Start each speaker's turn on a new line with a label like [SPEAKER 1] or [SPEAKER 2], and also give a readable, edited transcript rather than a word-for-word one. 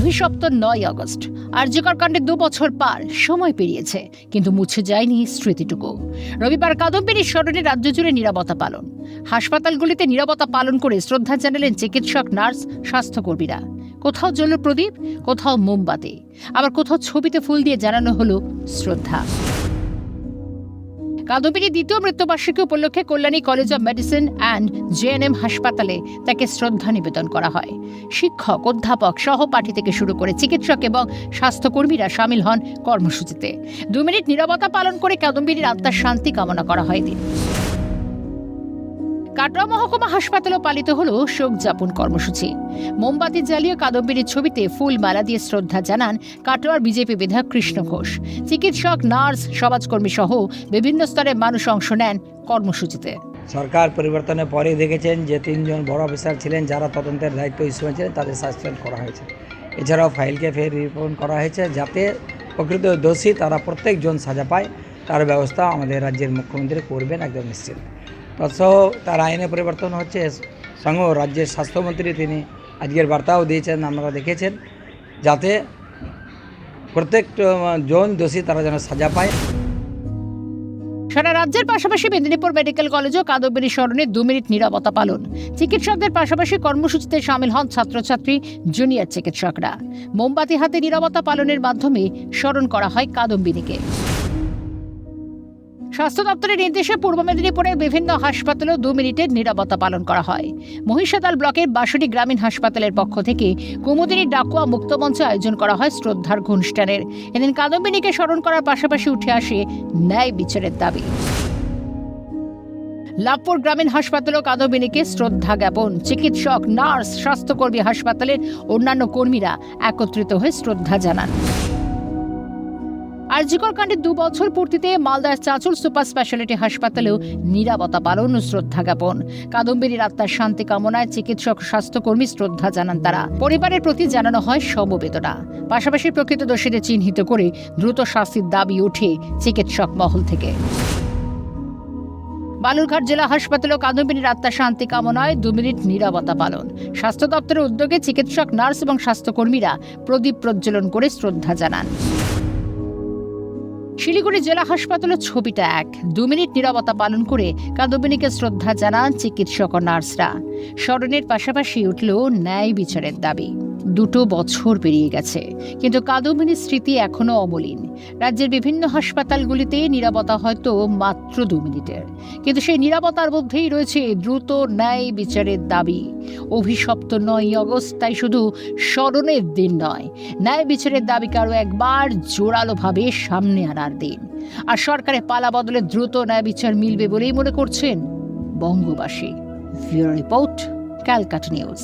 [SPEAKER 1] অভিশপ্ত 9 আগস্ট। আরজিকর কাণ্ডে 2 বছর পার, সময় পেরিয়েছে, কিন্তু মুছে যায়নি স্মৃতিটুকু। রবিবার কাদম্বিনীর স্মরণে রাজ্য জুড়ে নীরবতা পালন। হাসপাতালগুলিতে নীরবতা পালন করে শ্রদ্ধা জানালেন চিকিৎসক, নার্স, স্বাস্থ্যকর্মীরা। কোথাও জ্বলল প্রদীপ, কোথাও মোমবাতি, আবার কোথাও ছবিতে ফুল দিয়ে জানানো হলো শ্রদ্ধা। কাদম্বিনীর দ্বিতীয় মৃত্যুবার্ষিকী উপলক্ষে Kalyani college of medicine and GNM হাসপাতালে তাকে শ্রদ্ধা নিবেদন করা হয়। শিক্ষক, অধ্যাপক, সহপাঠী থেকে শুরু করে চিকিৎসক এবং স্বাস্থ্যকর্মীরা সামিল হন কর্মসূচিতে। 2 মিনিট নীরবতা পালন করে কাদম্বিনীর আত্মার শান্তি কামনা করা হয়। কাটোয়া মহকুমা হাসপাতালেও পালিত হল শোক যাপন কর্মসূচি। মোমবাতি জ্বালিয়ে কাদম্বিনীর ছবিতে ফুল মালা দিয়ে শ্রদ্ধা জানান কাটোয়ার বিজেপি বিধায়ক কৃষ্ণ ঘোষ। চিকিৎসক, নার্স, সমাজকর্মী সহ বিভিন্ন স্তরের মানুষ অংশ নেন কর্মসূচিতে।
[SPEAKER 2] সরকার পরিবর্তনের পরে দেখেছেন যে 3 জন বড় অফিসার ছিলেন যারা তদন্তের দায়িত্ব ইস্যু ছিলেন, তাদের সাসপেন্ড করা হয়েছে। এছাড়াও ফাইলকে ফের রিপোর্ট করা হয়েছে যাতে প্রকৃত দোষী তারা প্রত্যেকজন সাজা পায়, তার ব্যবস্থা আমাদের রাজ্যের মুখ্যমন্ত্রী করবেন একদম নিশ্চিত। তৎসহ তার আইনে পরিবর্তন হচ্ছে। সঙ্গে রাজ্যের স্বাস্থ্যমন্ত্রী তিনি আজকের বার্তাও দিয়েছেন, আপনারা দেখেছেন, যাতে প্রত্যেক জন দোষী তারা যেন সাজা পায়।
[SPEAKER 1] সারা রাজ্যের পাশাপাশি মেদিনীপুর মেডিকেল কলেজেও কাদম্বিনীর স্মরণে 2 মিনিট নীরবতা পালন। চিকিৎসকদের পাশাপাশি কর্মসূচিতে সামিল হন ছাত্রছাত্রী, জুনিয়র চিকিৎসকরা। মোমবাতি হাতে নীরবতা পালনের মাধ্যমে স্মরণ করা হয় কাদম্বিনীকে। স্বাস্থ্য দপ্তরের নির্দেশে পূর্ব মেদিনীপুরের বিভিন্ন হাসপাতালেও 2 মিনিটের নীরবতা পালন করা হয়। মহিষাদল ব্লকের বাঁশরী গ্রামীণ হাসপাতালের পক্ষ থেকে কুমুদিনী ডাকুয়া মুক্তমঞ্চে আয়োজন করা হয় শ্রদ্ধার অনুষ্ঠানের। এদিন কাদম্বিনীকে স্মরণ করার পাশাপাশি উঠে আসে ন্যায় বিচারের দাবি। লাভপুর গ্রামীণ হাসপাতালেও কাদম্বিনীকে শ্রদ্ধা জ্ঞাপন। চিকিৎসক, নার্স, স্বাস্থ্যকর্মী, হাসপাতালের অন্যান্য কর্মীরা একত্রিত হয়ে শ্রদ্ধা জানান। আরজিকর কাণ্ডে 2 বছর পূর্তিতে মালদার চাঁচল সুপার স্পেশালিটি হাসপাতালেও নীরবতা পালন ও শ্রদ্ধা জ্ঞাপন। কাদম্বিনীর আত্মার শান্তি কামনায় চিকিৎসক, স্বাস্থ্যকর্মী শ্রদ্ধা জানান তারা। পরিবারের প্রতি জানানো হয় সমবেদনা। পাশাপাশি প্রকৃত দোষীদের চিহ্নিত করে দ্রুত শাস্তির দাবি ওঠে চিকিৎসক মহল থেকে। বালুরঘাট জেলা হাসপাতালেও কাদম্বিনীর আত্মার শান্তি কামনায় 2 মিনিট নীরবতা পালন। স্বাস্থ্য দপ্তরের উদ্যোগে চিকিৎসক, নার্স এবং স্বাস্থ্যকর্মীরা প্রদীপ প্রজ্বলন করে শ্রদ্ধা জানান। শিলিগুড়ি জেলা হাসপাতালের ছবিটা এক। 2 মিনিট নীরবতা পালন করে কাদম্বিনীকে শ্রদ্ধা জানান চিকিৎসক ও নার্সরা। স্মরণের পাশাপাশি উঠল ন্যায় বিচারের দাবি। 2 বছর পেরিয়ে গেছে, কিন্তু কাদম্বিনীর স্মৃতি এখনো অমলিন। রাজ্যের বিভিন্ন হাসপাতালগুলিতে নীরবতা হয়তো মাত্র 2 মিনিটের, কিন্তু সেই নীরবতার মধ্যেই রয়েছে দ্রুত ন্যায় বিচারের দাবি। অভিশপ্ত 9 আগস্ট তাই শুধু স্মরণের দিন নয়, ন্যায় বিচারের দাবিকে আরও একবার জোরালোভাবে সামনে আনার দিন। আর সরকারের পালা বদলে দ্রুত ন্যায় বিচার মিলবে বলেই মনে করছেন বঙ্গবাসী। Bureau report, Calcutta news.